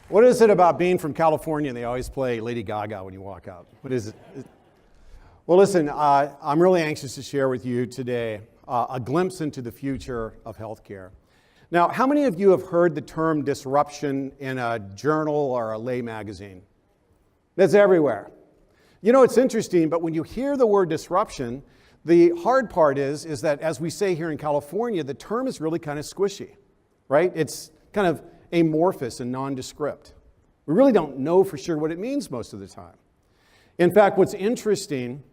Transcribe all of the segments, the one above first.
What is it about being from California? They always play Lady Gaga when you walk out. What is it? Well, listen, I'm really anxious to share with you today a glimpse into the future of healthcare. Now, how many of you have heard the term disruption in a journal or a lay magazine? That's everywhere. You know, it's interesting, but when you hear the word disruption, the hard part is that, as we say here in California, the term is really kind of squishy, right? It's kind of amorphous and nondescript. We really don't know for sure what it means most of the time. In fact, what's interesting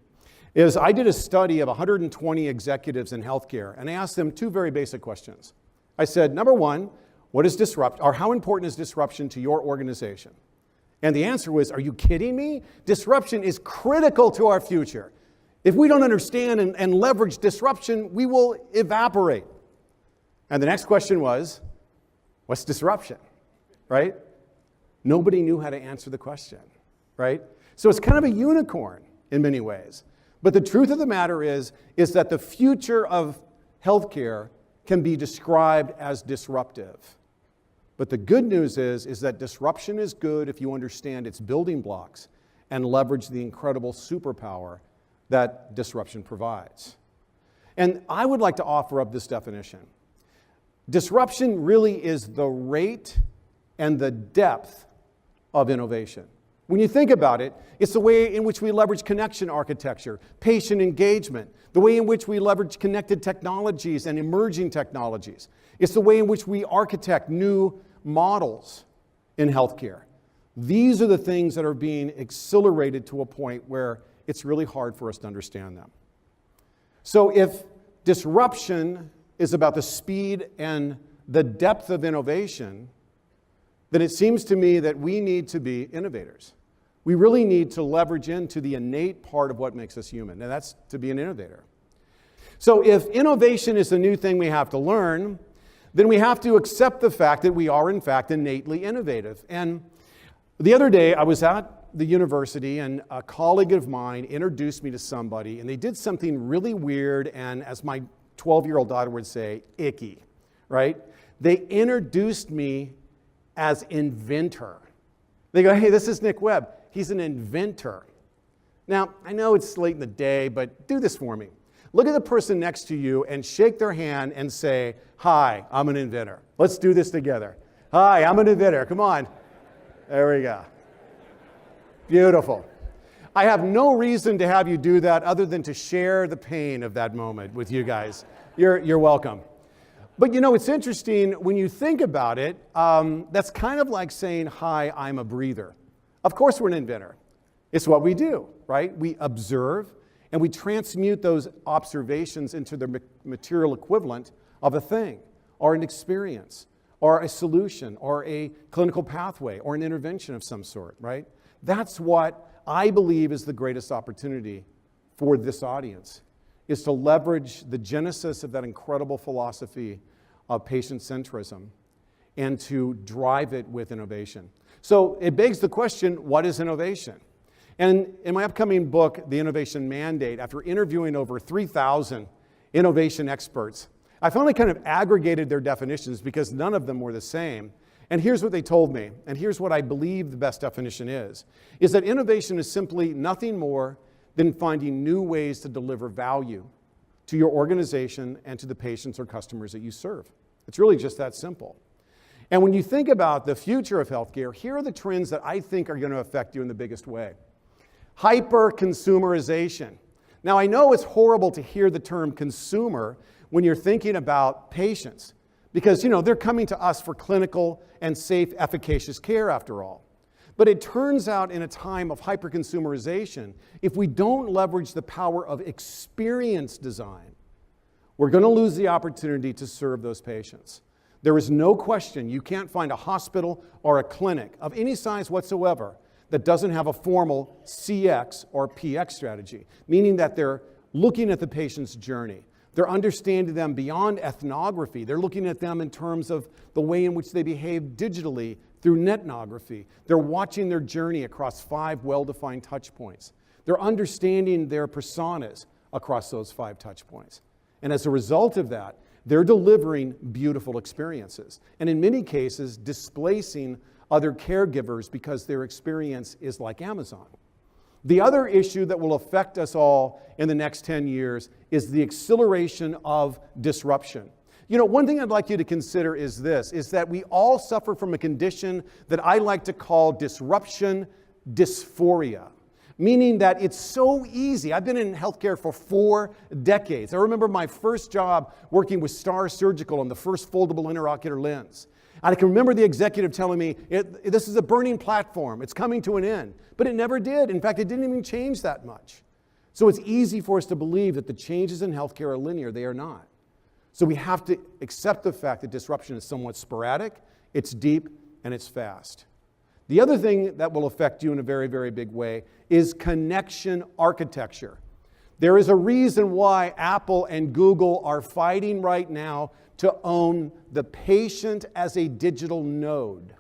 is I did a study of 120 executives in healthcare, and I asked them two very basic questions. I said, number one, what is disruption, or how important is disruption to your organization? And the answer was, are you kidding me? Disruption is critical to our future. If we don't understand and leverage disruption, we will evaporate. And the next question was, what's disruption, right? Nobody knew how to answer the question, right? So it's kind of a unicorn in many ways. But the truth of the matter is that the future of healthcare can be described as disruptive. But the good news is that disruption is good if you understand its building blocks and leverage the incredible superpower that disruption provides. And I would like to offer up this definition. Disruption really is the rate and the depth of innovation. When you think about it, it's the way in which we leverage connection architecture, patient engagement, the way in which we leverage connected technologies and emerging technologies. It's the way in which we architect new models in healthcare. These are the things that are being accelerated to a point where it's really hard for us to understand them. So if disruption is about the speed and the depth of innovation, then it seems to me that we need to be innovators. We really need to leverage into the innate part of what makes us human, and that's to be an innovator. So if innovation is the new thing we have to learn, then we have to accept the fact that we are, in fact, innately innovative. And the other day, I was at the university, and a colleague of mine introduced me to somebody, and they did something really weird, and as my 12-year-old daughter would say, icky, right? They introduced me as inventor. They go, hey, this is Nick Webb. He's an inventor. Now, I know it's late in the day, but do this for me. Look at the person next to you and shake their hand and say, hi, I'm an inventor. Let's do this together. Hi, I'm an inventor. Come on. There we go. Beautiful. I have no reason to have you do that other than to share the pain of that moment with you guys. You're welcome. But you know, it's interesting when you think about it, that's kind of like saying, hi, I'm a breather. Of course we're an inventor. It's what we do, right? We observe and we transmute those observations into the material equivalent of a thing or an experience or a solution or a clinical pathway or an intervention of some sort, right? That's what I believe is the greatest opportunity for this audience, is to leverage the genesis of that incredible philosophy of patient centrism and to drive it with innovation. So it begs the question, what is innovation? And in my upcoming book, The Innovation Mandate, after interviewing over 3,000 innovation experts, I finally kind of aggregated their definitions because none of them were the same. And here's what they told me, and here's what I believe the best definition is that innovation is simply nothing more than finding new ways to deliver value to your organization and to the patients or customers that you serve. It's really just that simple. And when you think about the future of healthcare, here are the trends that I think are going to affect you in the biggest way. Hyper-consumerization. Now, I know it's horrible to hear the term consumer when you're thinking about patients, because, you know, they're coming to us for clinical and safe, efficacious care after all. But it turns out in a time of hyper-consumerization, if we don't leverage the power of experience design, we're going to lose the opportunity to serve those patients. There is no question you can't find a hospital or a clinic of any size whatsoever that doesn't have a formal CX or PX strategy, meaning that they're looking at the patient's journey. They're understanding them beyond ethnography. They're looking at them in terms of the way in which they behave digitally, through netnography. They're watching their journey across 5 well-defined touch points. They're understanding their personas across those 5 touch points. And as a result of that, they're delivering beautiful experiences. And in many cases, displacing other caregivers because their experience is like Amazon. The other issue that will affect us all in the next 10 years is the acceleration of disruption. You know, one thing I'd like you to consider is this, is that we all suffer from a condition that I like to call disruption dysphoria. Meaning that it's so easy. I've been in healthcare for 4 decades. I remember my first job working with Star Surgical on the first foldable intraocular lens. I can remember the executive telling me, this is a burning platform. It's coming to an end. But it never did. In fact, it didn't even change that much. So it's easy for us to believe that the changes in healthcare are linear. They are not. So we have to accept the fact that disruption is somewhat sporadic, it's deep, and it's fast. The other thing that will affect you in a very, very big way is connection architecture. There is a reason why Apple and Google are fighting right now to own the patient as a digital node.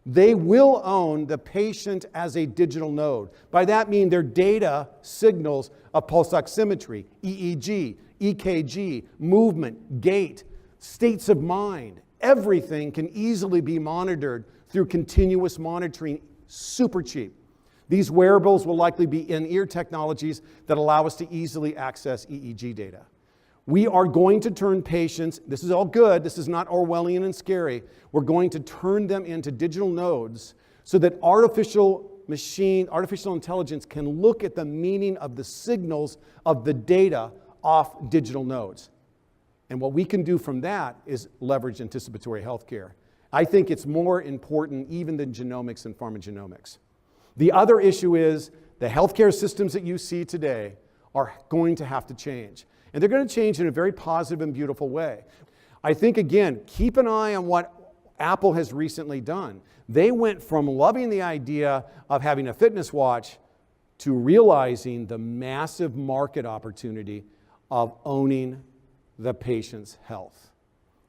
They will own the patient as a digital node. By that I mean their data signals of pulse oximetry, EEG, EKG, movement, gait, states of mind. Everything can easily be monitored through continuous monitoring, super cheap. These wearables will likely be in-ear technologies that allow us to easily access EEG data. We are going to turn patients, this is all good, this is not Orwellian and scary, we're going to turn them into digital nodes so that artificial intelligence can look at the meaning of the signals of the data off digital nodes. And what we can do from that is leverage anticipatory healthcare. I think it's more important even than genomics and pharmacogenomics. The other issue is the healthcare systems that you see today are going to have to change. And they're going to change in a very positive and beautiful way. I think, again, keep an eye on what Apple has recently done. They went from loving the idea of having a fitness watch to realizing the massive market opportunity of owning the patient's health.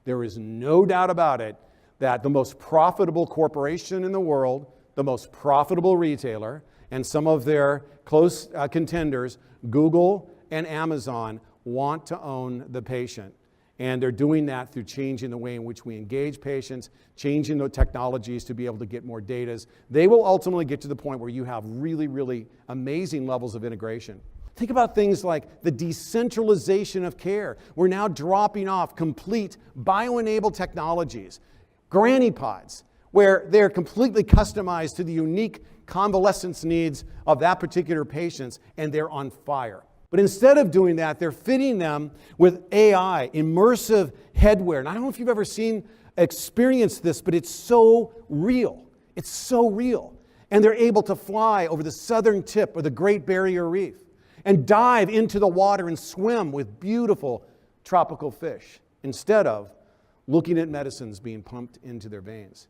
There is no doubt about it that the most profitable corporation in the world, the most profitable retailer, and some of their close contenders, Google and Amazon, want to own the patient. And they're doing that through changing the way in which we engage patients, changing the technologies to be able to get more data. They will ultimately get to the point where you have really, really amazing levels of integration. Think about things like the decentralization of care. We're now dropping off complete bio-enabled technologies, granny pods, where they're completely customized to the unique convalescence needs of that particular patient, and they're on fire. But instead of doing that, they're fitting them with AI, immersive headwear. And I don't know if you've ever experienced this, but it's so real. It's so real. And they're able to fly over the southern tip of the Great Barrier Reef and dive into the water and swim with beautiful tropical fish instead of looking at medicines being pumped into their veins.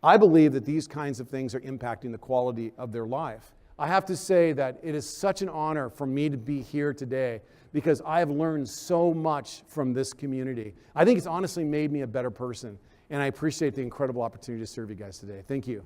I believe that these kinds of things are impacting the quality of their life. I have to say that it is such an honor for me to be here today because I have learned so much from this community. I think it's honestly made me a better person, and I appreciate the incredible opportunity to serve you guys today. Thank you.